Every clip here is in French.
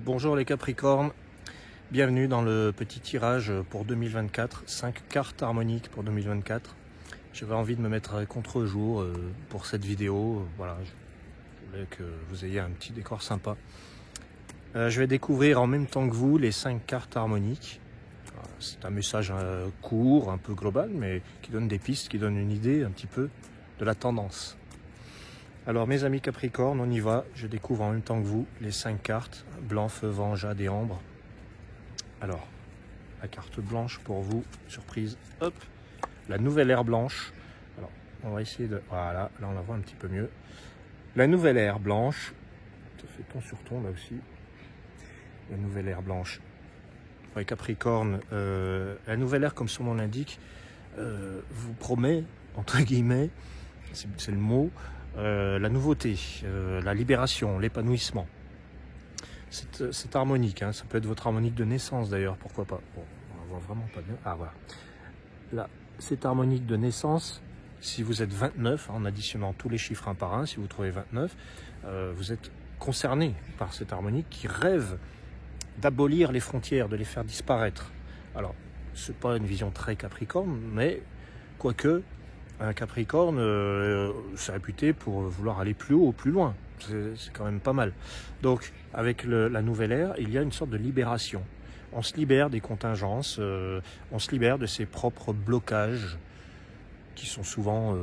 Bonjour les Capricornes, bienvenue dans le petit tirage pour 2024, 5 cartes harmoniques pour 2024. J'avais envie de me mettre à contre-jour pour cette vidéo, voilà, je voulais que vous ayez un petit décor sympa. Je vais découvrir en même temps que vous les 5 cartes harmoniques. C'est un message court, un peu global, mais qui donne des pistes, qui donne une idée un petit peu de la tendance. Alors mes amis Capricorne, on y va, je découvre en même temps que vous les 5 cartes, blanc, feu, vent, jade et ambre. Alors, la carte blanche pour vous, surprise, hop, la nouvelle ère blanche. Alors, on va essayer de... Voilà, là on la voit un petit peu mieux. La nouvelle ère blanche, ça fait ton sur ton là aussi. La nouvelle ère blanche. Ouais, Capricorne, la nouvelle ère comme son nom l'indique, vous promet, entre guillemets, c'est le mot, la nouveauté, la libération, l'épanouissement. C'est harmonique, hein, ça peut être votre harmonique de naissance d'ailleurs, pourquoi pas. Bon, on la voit vraiment pas bien. Ah voilà. Là, c'est harmonique de naissance. Si vous êtes 29, en additionnant tous les chiffres un par un, si vous trouvez 29, vous êtes concerné par cette harmonique qui rêve d'abolir les frontières, de les faire disparaître. Alors, c'est pas une vision très Capricorne, mais quoique, un Capricorne, c'est réputé pour vouloir aller plus haut, plus loin. C'est quand même pas mal. Donc, avec la nouvelle ère, il y a une sorte de libération. On se libère des contingences, on se libère de ses propres blocages, qui sont souvent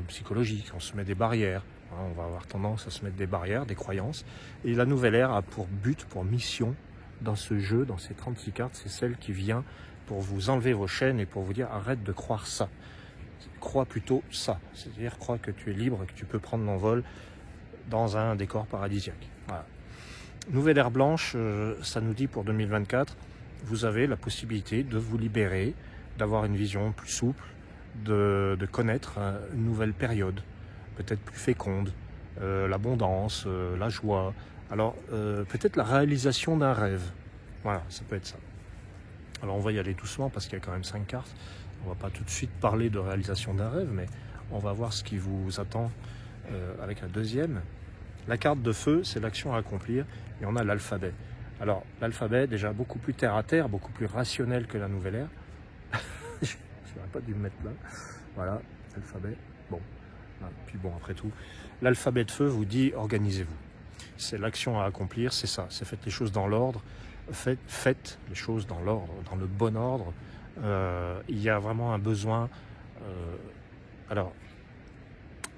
psychologiques. On se met des barrières. Hein, on va avoir tendance à se mettre des barrières, des croyances. Et la nouvelle ère a pour but, pour mission, dans ce jeu, dans ces 36 cartes, c'est celle qui vient pour vous enlever vos chaînes et pour vous dire arrête de croire ça. Crois plutôt ça, c'est-à-dire crois que tu es libre, que tu peux prendre l'envol dans un décor paradisiaque. Voilà. Nouvelle ère blanche, ça nous dit pour 2024, vous avez la possibilité de vous libérer, d'avoir une vision plus souple, de connaître une nouvelle période, peut-être plus féconde, l'abondance, la joie, alors peut-être la réalisation d'un rêve. Voilà, ça peut être ça. Alors on va y aller doucement parce qu'il y a quand même 5 cartes. On va pas tout de suite parler de réalisation d'un rêve, mais on va voir ce qui vous attend avec la deuxième. La carte de feu, c'est l'action à accomplir, et on a l'alphabet. Alors, l'alphabet, déjà beaucoup plus terre-à-terre, beaucoup plus rationnel que la nouvelle ère. Je n'aurais pas dû me mettre là. Voilà, l'alphabet. Bon, voilà. Puis bon, après tout, l'alphabet de feu vous dit organisez-vous. C'est l'action à accomplir, c'est ça. C'est faites les choses dans l'ordre. Faites les choses dans l'ordre, dans le bon ordre. Il y a vraiment un besoin. Alors,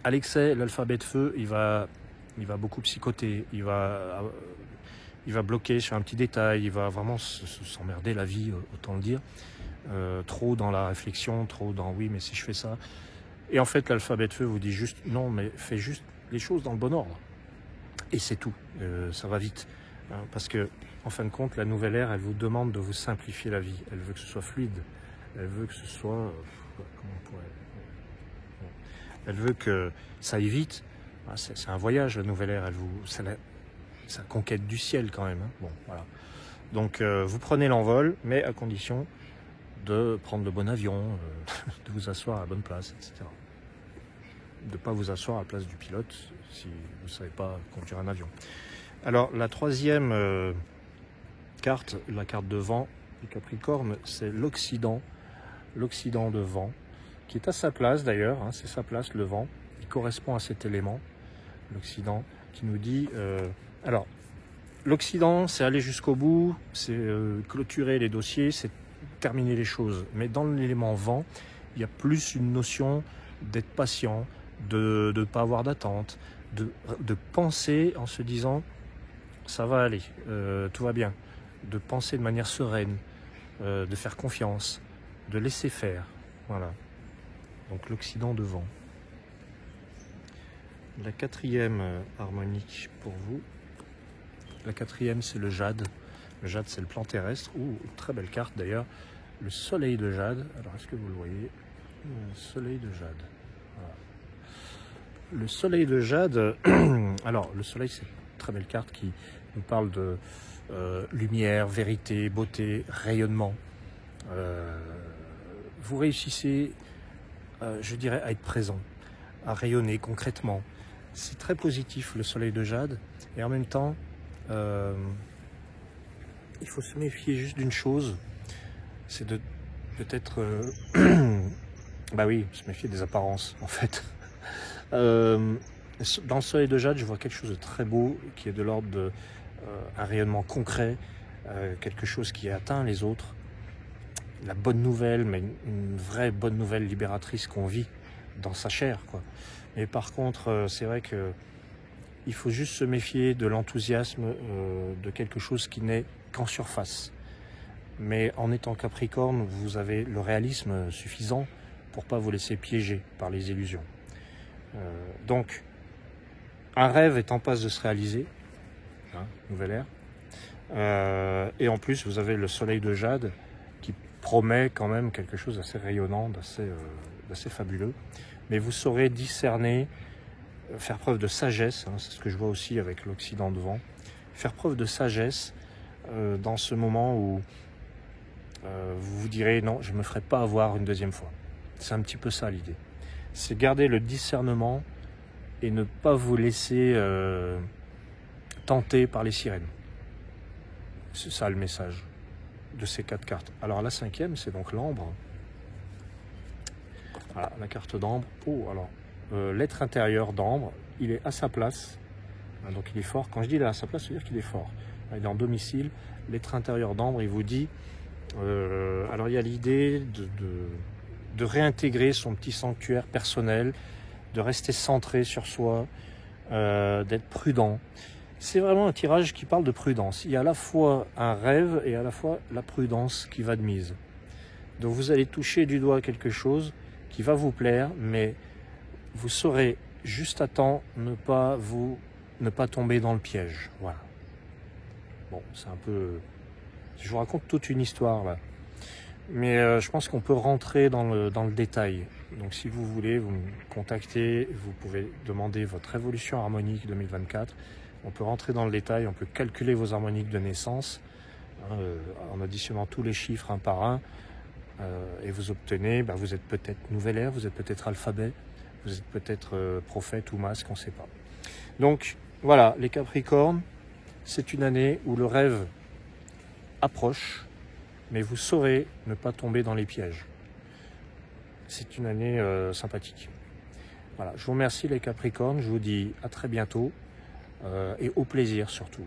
à l'excès, l'alphabet de feu, il va beaucoup psychoter, il va bloquer sur un petit détail, il va vraiment s'emmerder la vie, autant le dire. Trop dans la réflexion, trop dans oui, mais si je fais ça. Et en fait, l'alphabet de feu vous dit juste non, mais fais juste les choses dans le bon ordre. Et c'est tout, ça va vite. Hein, parce que, en fin de compte, la nouvelle ère, elle vous demande de vous simplifier la vie. Elle veut que ce soit fluide. Elle veut que ce soit... comment on pourrait... Elle veut que ça aille vite. C'est un voyage, la nouvelle ère. C'est la conquête du ciel, quand même. Hein. Bon, voilà. Donc, vous prenez l'envol, mais à condition de prendre le bon avion, de vous asseoir à la bonne place, etc. De ne pas vous asseoir à la place du pilote si vous ne savez pas conduire un avion. Alors, la troisième carte, la carte de vent du Capricorne, c'est l'Occident de vent, qui est à sa place d'ailleurs, hein, c'est sa place, le vent. Il correspond à cet élément, l'Occident, qui nous dit... alors, l'Occident, c'est aller jusqu'au bout, c'est clôturer les dossiers, c'est terminer les choses. Mais dans l'élément vent, il y a plus une notion d'être patient, de ne pas avoir d'attente, de penser en se disant ça va aller, tout va bien, de penser de manière sereine, de faire confiance, de laisser faire. Voilà. Donc l'Occident de vent. La quatrième harmonique pour vous. La quatrième, c'est le jade. Le jade, c'est le plan terrestre. Ouh, très belle carte d'ailleurs. Le soleil de jade. Alors, est-ce que vous le voyez? Le soleil de jade. Voilà. Le soleil de jade. Alors, le soleil, c'est une très belle carte qui nous parle de lumière, vérité, beauté, rayonnement. Vous réussissez, je dirais, à être présent, à rayonner concrètement. C'est très positif, le soleil de jade. Et en même temps, il faut se méfier juste d'une chose, c'est de peut-être, bah oui, se méfier des apparences en fait. Dans le soleil de jade, je vois quelque chose de très beau qui est de l'ordre d'un rayonnement concret, quelque chose qui atteint les autres. La bonne nouvelle, mais une vraie bonne nouvelle libératrice qu'on vit dans sa chair, quoi. Mais par contre, c'est vrai que il faut juste se méfier de l'enthousiasme de quelque chose qui n'est qu'en surface. Mais en étant Capricorne, vous avez le réalisme suffisant pour pas vous laisser piéger par les illusions. Donc, un rêve est en passe de se réaliser, hein, nouvelle ère. Et en plus, vous avez le soleil de jade qui promet quand même quelque chose d'assez rayonnant, d'assez fabuleux. Mais vous saurez discerner, faire preuve de sagesse, hein, c'est ce que je vois aussi avec l'Occident devant, faire preuve de sagesse dans ce moment où vous vous direz non, je ne me ferai pas avoir une deuxième fois. C'est un petit peu ça l'idée. C'est garder le discernement et ne pas vous laisser tenter par les sirènes. C'est ça le message de ces 4 cartes. Alors la 5e, c'est donc l'ambre. Voilà, la carte d'ambre. Oh, alors, l'être intérieur d'ambre, il est à sa place. Donc il est fort. Quand je dis il est à sa place, ça veut dire qu'il est fort. Il est en domicile. L'être intérieur d'ambre, il vous dit... alors il y a l'idée de réintégrer son petit sanctuaire personnel, de rester centré sur soi, d'être prudent. C'est vraiment un tirage qui parle de prudence. Il y a à la fois un rêve et à la fois la prudence qui va de mise. Donc vous allez toucher du doigt quelque chose qui va vous plaire, mais vous saurez juste à temps ne pas tomber dans le piège. Voilà. Bon, c'est un peu... Je vous raconte toute une histoire là. Mais je pense qu'on peut rentrer dans le détail. Donc si vous voulez, vous me contactez, vous pouvez demander votre évolution harmonique 2024. On peut rentrer dans le détail, on peut calculer vos harmoniques de naissance, hein, en additionnant tous les chiffres un par un. Et vous obtenez, vous êtes peut-être nouvelle ère, vous êtes peut-être alphabet, vous êtes peut-être prophète ou masque, on ne sait pas. Donc voilà, les Capricornes, c'est une année où le rêve approche, mais vous saurez ne pas tomber dans les pièges. C'est une année sympathique. Voilà, je vous remercie les Capricornes, je vous dis à très bientôt et au plaisir surtout.